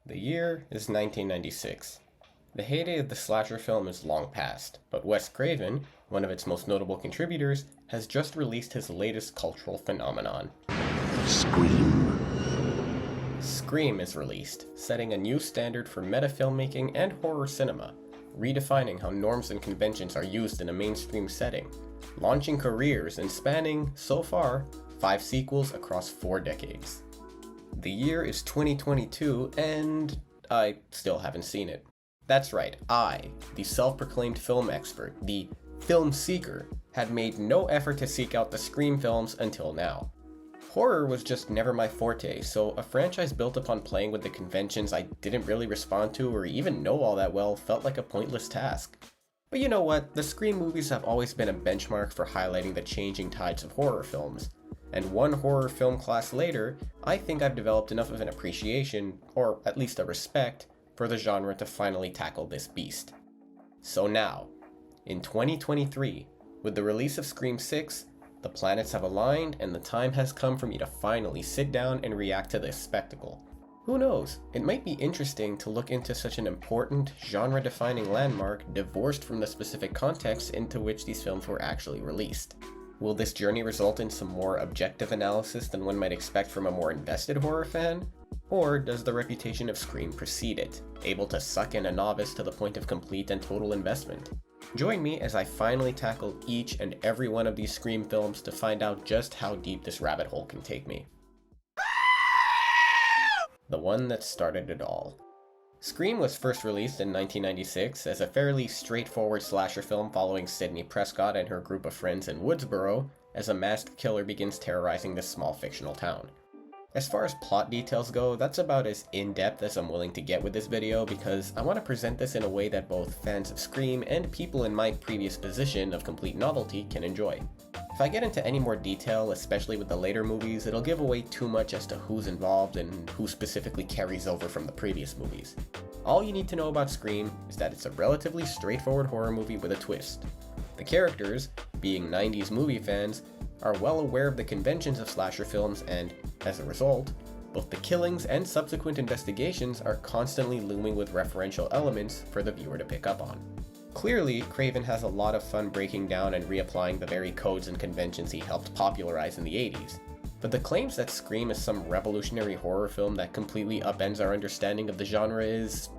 The year is 1996. The heyday of the slasher film is long past, but Wes Craven, one of its most notable contributors, has just released his latest cultural phenomenon. Scream. Scream is released, setting a new standard for meta filmmaking and horror cinema, redefining how norms and conventions are used in a mainstream setting, launching careers and spanning, so far, 5 sequels across 4 decades. The year is 2022, and I still haven't seen it. That's right, I, the self-proclaimed film expert, the film seeker, had made no effort to seek out the Scream films until now. Horror was just never my forte, so a franchise built upon playing with the conventions I didn't really respond to or even know all that well felt like a pointless task. But you know what, the Scream movies have always been a benchmark for highlighting the changing tides of horror films. And one horror film class later, I think I've developed enough of an appreciation, or at least a respect, for the genre to finally tackle this beast. So now, in 2023, with the release of Scream 6, the planets have aligned and the time has come for me to finally sit down and react to this spectacle. Who knows, it might be interesting to look into such an important, genre-defining landmark divorced from the specific context into which these films were actually released. Will this journey result in some more objective analysis than one might expect from a more invested horror fan? Or does the reputation of Scream precede it, able to suck in a novice to the point of complete and total investment? Join me as I finally tackle each and every one of these Scream films to find out just how deep this rabbit hole can take me. The one that started it all. Scream was first released in 1996 as a fairly straightforward slasher film following Sidney Prescott and her group of friends in Woodsboro as a masked killer begins terrorizing this small fictional town. As far as plot details go, that's about as in-depth as I'm willing to get with this video because I want to present this in a way that both fans of Scream and people in my previous position of complete novelty can enjoy. If I get into any more detail, especially with the later movies, it'll give away too much as to who's involved and who specifically carries over from the previous movies. All you need to know about Scream is that it's a relatively straightforward horror movie with a twist. The characters, being 90s movie fans, are well aware of the conventions of slasher films and, as a result, both the killings and subsequent investigations are constantly looming with referential elements for the viewer to pick up on. Clearly, Craven has a lot of fun breaking down and reapplying the very codes and conventions he helped popularize in the 80s. But the claims that Scream is some revolutionary horror film that completely upends our understanding of the genre is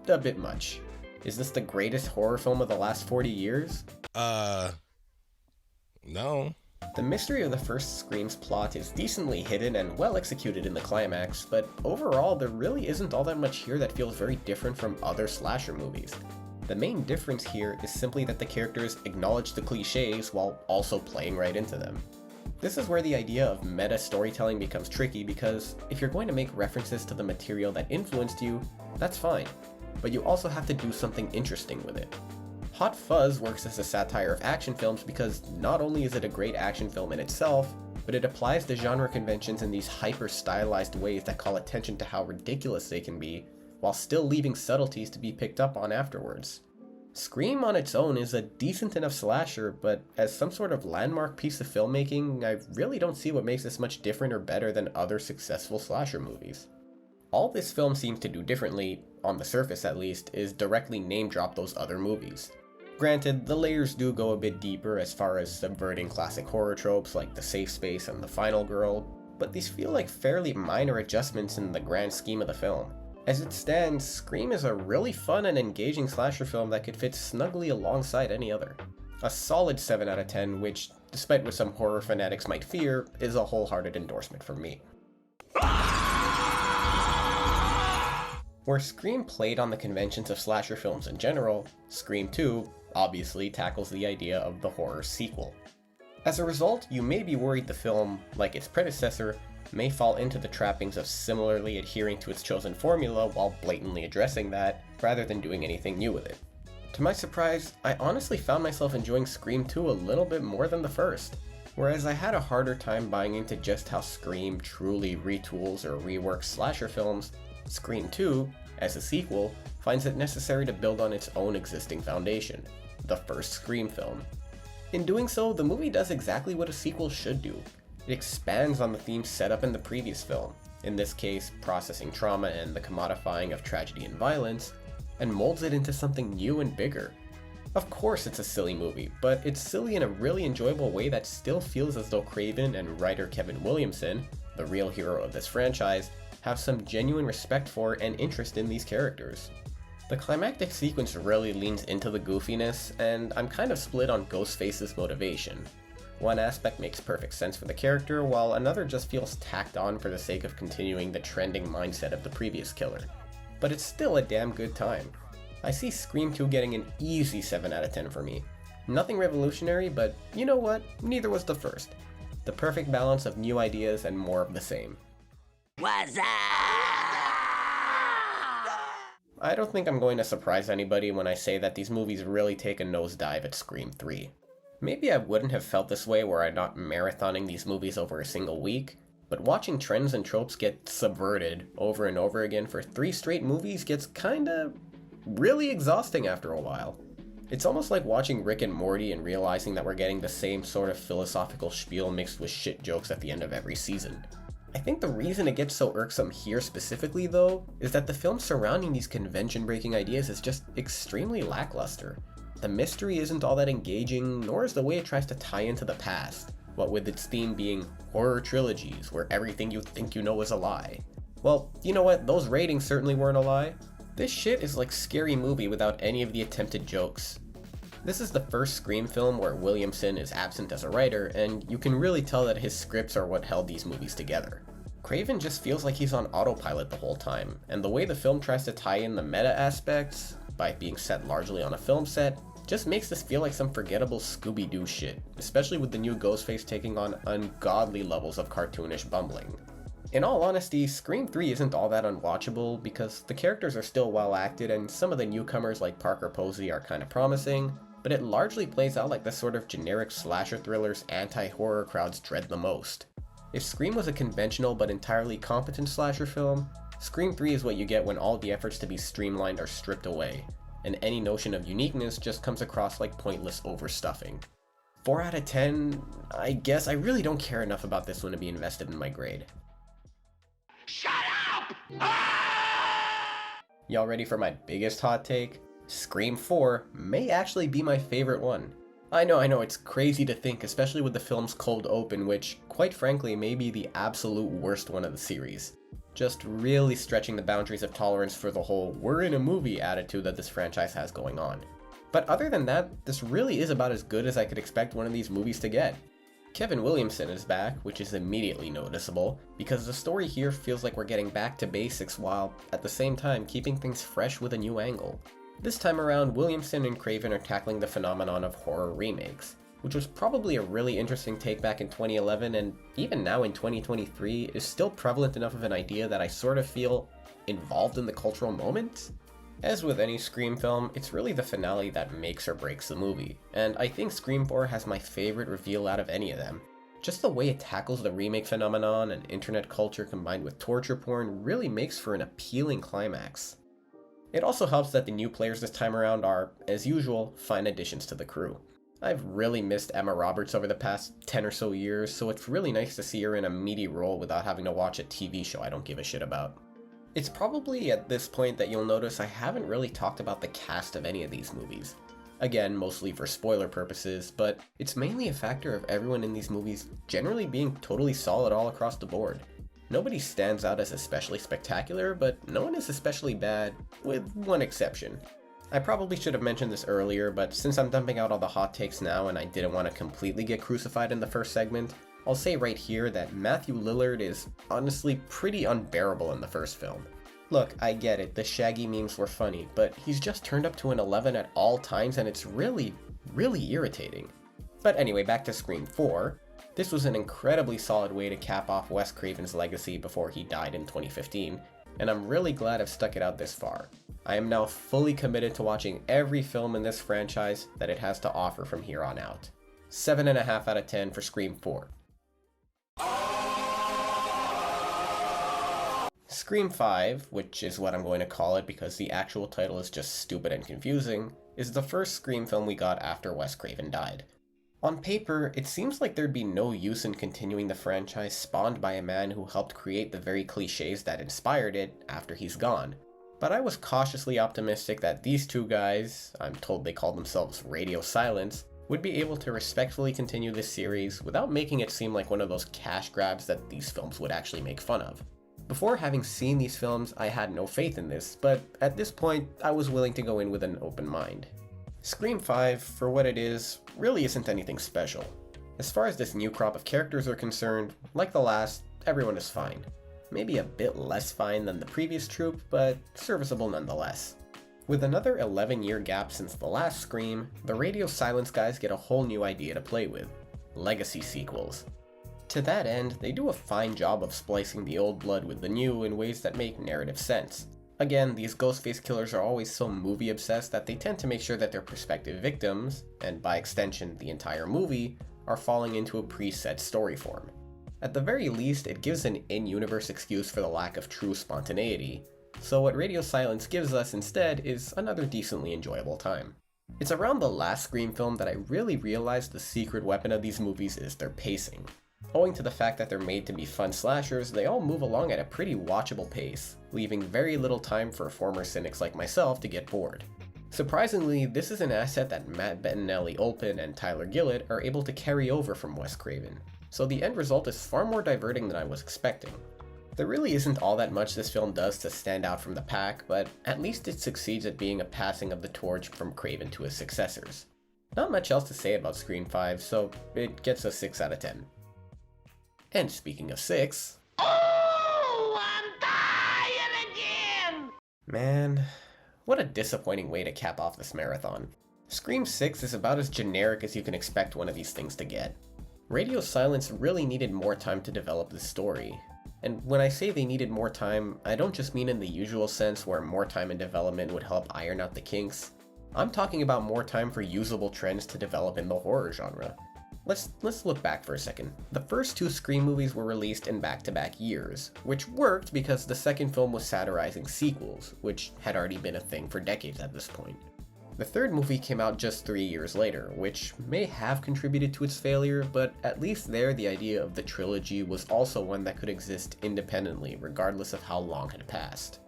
a bit much. Is this the greatest horror film of the last 40 years? No. The mystery of the first Scream's plot is decently hidden and well executed in the climax, but overall there really isn't all that much here that feels very different from other slasher movies. The main difference here is simply that the characters acknowledge the cliches while also playing right into them. This is where the idea of meta storytelling becomes tricky because if you're going to make references to the material that influenced you, that's fine, but you also have to do something interesting with it. Hot Fuzz works as a satire of action films because not only is it a great action film in itself, but it applies the genre conventions in these hyper-stylized ways that call attention to how ridiculous they can be, while still leaving subtleties to be picked up on afterwards. Scream on its own is a decent enough slasher, but as some sort of landmark piece of filmmaking, I really don't see what makes this much different or better than other successful slasher movies. All this film seems to do differently, on the surface at least, is directly name-drop those other movies. Granted, the layers do go a bit deeper as far as subverting classic horror tropes like the safe space and the final girl, but these feel like fairly minor adjustments in the grand scheme of the film. As it stands, Scream is a really fun and engaging slasher film that could fit snugly alongside any other. A solid 7 out of 10, which, despite what some horror fanatics might fear, is a wholehearted endorsement from me. Where Scream played on the conventions of slasher films in general, Scream 2 obviously tackles the idea of the horror sequel. As a result, you may be worried the film, like its predecessor, may fall into the trappings of similarly adhering to its chosen formula while blatantly addressing that, rather than doing anything new with it. To my surprise, I honestly found myself enjoying Scream 2 a little bit more than the first, whereas I had a harder time buying into just how Scream truly retools or reworks slasher films. Scream 2, as a sequel, finds it necessary to build on its own existing foundation, the first Scream film. In doing so, the movie does exactly what a sequel should do. It expands on the themes set up in the previous film, in this case processing trauma and the commodifying of tragedy and violence, and molds it into something new and bigger. Of course it's a silly movie, but it's silly in a really enjoyable way that still feels as though Craven and writer Kevin Williamson, the real hero of this franchise, have some genuine respect for and interest in these characters. The climactic sequence really leans into the goofiness, and I'm kind of split on Ghostface's motivation. One aspect makes perfect sense for the character, while another just feels tacked on for the sake of continuing the trending mindset of the previous killer. But it's still a damn good time. I see Scream 2 getting an easy 7 out of 10 for me. Nothing revolutionary, but you know what? Neither was the first. The perfect balance of new ideas and more of the same. What's up? I don't think I'm going to surprise anybody when I say that these movies really take a nosedive at Scream 3. Maybe I wouldn't have felt this way were I not marathoning these movies over a single week, but watching trends and tropes get subverted over and over again for 3 straight movies gets kinda really exhausting after a while. It's almost like watching Rick and Morty and realizing that we're getting the same sort of philosophical spiel mixed with shit jokes at the end of every season. I think the reason it gets so irksome here specifically, though, is that the film surrounding these convention-breaking ideas is just extremely lackluster. The mystery isn't all that engaging, nor is the way it tries to tie into the past, what with its theme being horror trilogies, where everything you think you know is a lie. Well, you know what, those ratings certainly weren't a lie. This shit is like Scary Movie without any of the attempted jokes. This is the first Scream film where Williamson is absent as a writer, and you can really tell that his scripts are what held these movies together. Craven just feels like he's on autopilot the whole time, and the way the film tries to tie in the meta aspects, by being set largely on a film set, just makes this feel like some forgettable Scooby-Doo shit, especially with the new Ghostface taking on ungodly levels of cartoonish bumbling. In all honesty, Scream 3 isn't all that unwatchable because the characters are still well acted and some of the newcomers like Parker Posey are kinda promising, but it largely plays out like the sort of generic slasher thrillers anti-horror crowds dread the most. If Scream was a conventional but entirely competent slasher film, Scream 3 is what you get when all the efforts to be streamlined are stripped away, and any notion of uniqueness just comes across like pointless overstuffing. 4 out of 10, I guess I really don't care enough about this one to be invested in my grade. Shut up! Ah! Y'all ready for my biggest hot take? Scream 4 may actually be my favorite one. I know, it's crazy to think, especially with the film's cold open, which, quite frankly, may be the absolute worst one of the series. Just really stretching the boundaries of tolerance for the whole we're in a movie attitude that this franchise has going on. But other than that, this really is about as good as I could expect one of these movies to get. Kevin Williamson is back, which is immediately noticeable, because the story here feels like we're getting back to basics while, at the same time, keeping things fresh with a new angle. This time around, Williamson and Craven are tackling the phenomenon of horror remakes, which was probably a really interesting take back in 2011 and even now in 2023 is still prevalent enough of an idea that I sort of feel involved in the cultural moment. As with any Scream film, it's really the finale that makes or breaks the movie, and I think Scream 4 has my favorite reveal out of any of them. Just the way it tackles the remake phenomenon and internet culture combined with torture porn really makes for an appealing climax. It also helps that the new players this time around are, as usual, fine additions to the crew. I've really missed Emma Roberts over the past 10 or so years, so it's really nice to see her in a meaty role without having to watch a TV show I don't give a shit about. It's probably at this point that you'll notice I haven't really talked about the cast of any of these movies. Again, mostly for spoiler purposes, but it's mainly a factor of everyone in these movies generally being totally solid all across the board. Nobody stands out as especially spectacular, but no one is especially bad, with one exception. I probably should have mentioned this earlier, but since I'm dumping out all the hot takes now and I didn't want to completely get crucified in the first segment, I'll say right here that Matthew Lillard is honestly pretty unbearable in the first film. Look, I get it, the Shaggy memes were funny, but he's just turned up to an 11 at all times and it's really irritating. But anyway, back to Scream 4. This was an incredibly solid way to cap off Wes Craven's legacy before he died in 2015, and I'm really glad I've stuck it out this far. I am now fully committed to watching every film in this franchise that it has to offer from here on out. 7.5 out of 10 for Scream 4. Scream 5, which is what I'm going to call it because the actual title is just stupid and confusing, is the first Scream film we got after Wes Craven died. On paper, it seems like there'd be no use in continuing the franchise spawned by a man who helped create the very cliches that inspired it after he's gone. But I was cautiously optimistic that these two guys, I'm told they call themselves Radio Silence, would be able to respectfully continue this series without making it seem like one of those cash grabs that these films would actually make fun of. Before having seen these films, I had no faith in this, but at this point, I was willing to go in with an open mind. Scream 5, for what it is, really isn't anything special. As far as this new crop of characters are concerned, like the last, everyone is fine. Maybe a bit less fine than the previous troupe, but serviceable nonetheless. With another 11-year gap since the last Scream, the Radio Silence guys get a whole new idea to play with: legacy sequels. To that end, they do a fine job of splicing the old blood with the new in ways that make narrative sense. Again, these Ghostface killers are always so movie obsessed that they tend to make sure that their prospective victims, and by extension the entire movie, are falling into a preset story form. At the very least, it gives an in-universe excuse for the lack of true spontaneity, so what Radio Silence gives us instead is another decently enjoyable time. It's around the last Scream film that I really realized the secret weapon of these movies is their pacing. Owing to the fact that they're made to be fun slashers, they all move along at a pretty watchable pace, leaving very little time for former cynics like myself to get bored. Surprisingly, this is an asset that Matt Bettinelli Olpin and Tyler Gillett are able to carry over from Wes Craven, so the end result is far more diverting than I was expecting. There really isn't all that much this film does to stand out from the pack, but at least it succeeds at being a passing of the torch from Craven to his successors. Not much else to say about Scream 5, so it gets a 6 out of 10. And speaking of 6... Oh, I'm dying again! Man, what a disappointing way to cap off this marathon. Scream 6 is about as generic as you can expect one of these things to get. Radio Silence really needed more time to develop this story. And when I say they needed more time, I don't just mean in the usual sense where more time in development would help iron out the kinks. I'm talking about more time for usable trends to develop in the horror genre. Let's look back for a second. The first two Scream movies were released in back-to-back years, which worked because the second film was satirizing sequels, which had already been a thing for decades at this point. The third movie came out just 3 years later, which may have contributed to its failure, but at least there the idea of the trilogy was also one that could exist independently regardless of how long had passed.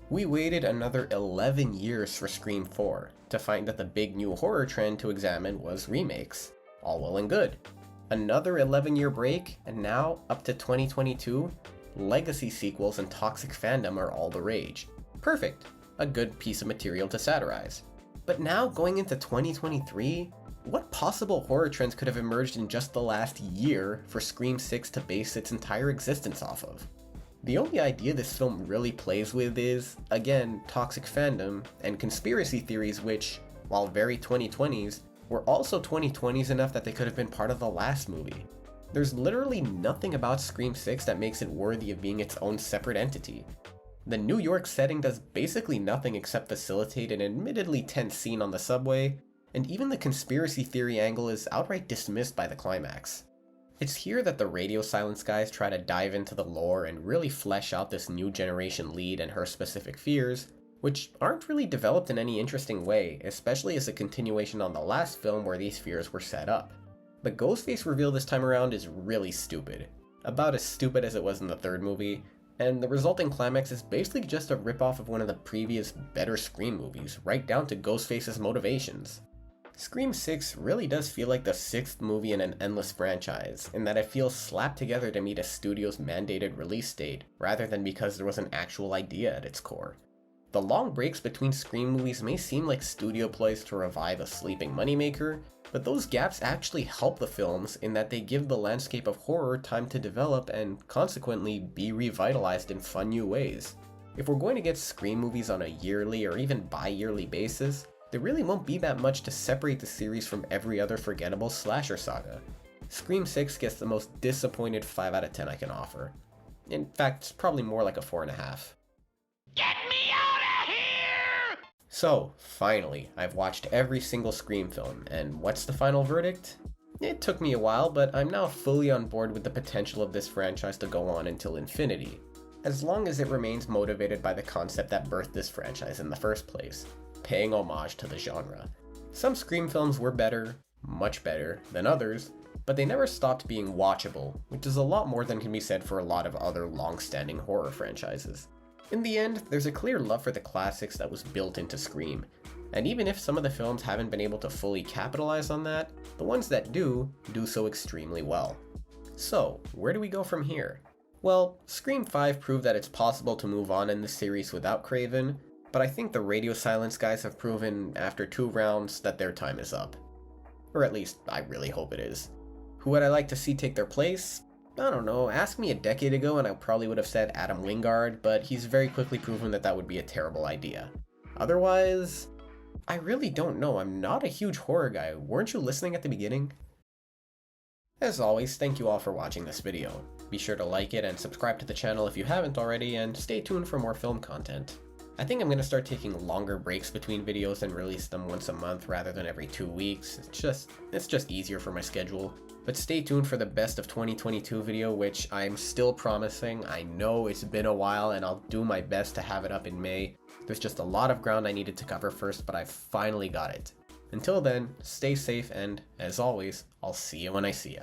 We waited another 11 years for Scream 4, to find that the big new horror trend to examine was remakes. All well and good. Another 11-year break, and now, up to 2022, legacy sequels and toxic fandom are all the rage. Perfect. A good piece of material to satirize. But now, going into 2023, what possible horror trends could have emerged in just the last year for Scream 6 to base its entire existence off of? The only idea this film really plays with is, again, toxic fandom and conspiracy theories which, while very 2020s, were also 2020s enough that they could have been part of the last movie. There's literally nothing about Scream 6 that makes it worthy of being its own separate entity. The New York setting does basically nothing except facilitate an admittedly tense scene on the subway, and even the conspiracy theory angle is outright dismissed by the climax. It's here that the Radio Silence guys try to dive into the lore and really flesh out this new generation lead and her specific fears, which aren't really developed in any interesting way, especially as a continuation on the last film where these fears were set up. The Ghostface reveal this time around is really stupid. About as stupid as it was in the third movie, and the resulting climax is basically just a ripoff of one of the previous better Scream movies, right down to Ghostface's motivations. Scream 6 really does feel like the 6th movie in an endless franchise, in that it feels slapped together to meet a studio's mandated release date, rather than because there was an actual idea at its core. The long breaks between Scream movies may seem like studio plays to revive a sleeping moneymaker, but those gaps actually help the films in that they give the landscape of horror time to develop and consequently be revitalized in fun new ways. If we're going to get Scream movies on a yearly or even bi-yearly basis, there really won't be that much to separate the series from every other forgettable slasher saga. Scream 6 gets the most disappointed 5 out of 10 I can offer. In fact, it's probably more like a 4.5. Get me out of here! So, finally, I've watched every single Scream film, and what's the final verdict? It took me a while, but I'm now fully on board with the potential of this franchise to go on until infinity, as long as it remains motivated by the concept that birthed this franchise in the first place, paying homage to the genre. Some Scream films were better, much better than others, but they never stopped being watchable, which is a lot more than can be said for a lot of other long-standing horror franchises. In the end, there's a clear love for the classics that was built into Scream, and even if some of the films haven't been able to fully capitalize on that, the ones that do so extremely well. So, where do we go from here? Well, Scream 5 proved that it's possible to move on in this series without Craven, but I think the Radio Silence guys have proven after 2 rounds that their time is up. Or at least, I really hope it is. Who would I like to see take their place? I don't know, ask me a decade ago and I probably would have said Adam Wingard, but he's very quickly proven that that would be a terrible idea. Otherwise, I really don't know, I'm not a huge horror guy, weren't you listening at the beginning? As always, thank you all for watching this video. Be sure to like it and subscribe to the channel if you haven't already, and stay tuned for more film content. I think I'm going to start taking longer breaks between videos and release them once a month rather than every 2 weeks. It's just easier for my schedule. But stay tuned for the best of 2022 video, which I'm still promising. I know it's been a while and I'll do my best to have it up in May. There's just a lot of ground I needed to cover first, but I finally got it. Until then, stay safe and, as always, I'll see you when I see you.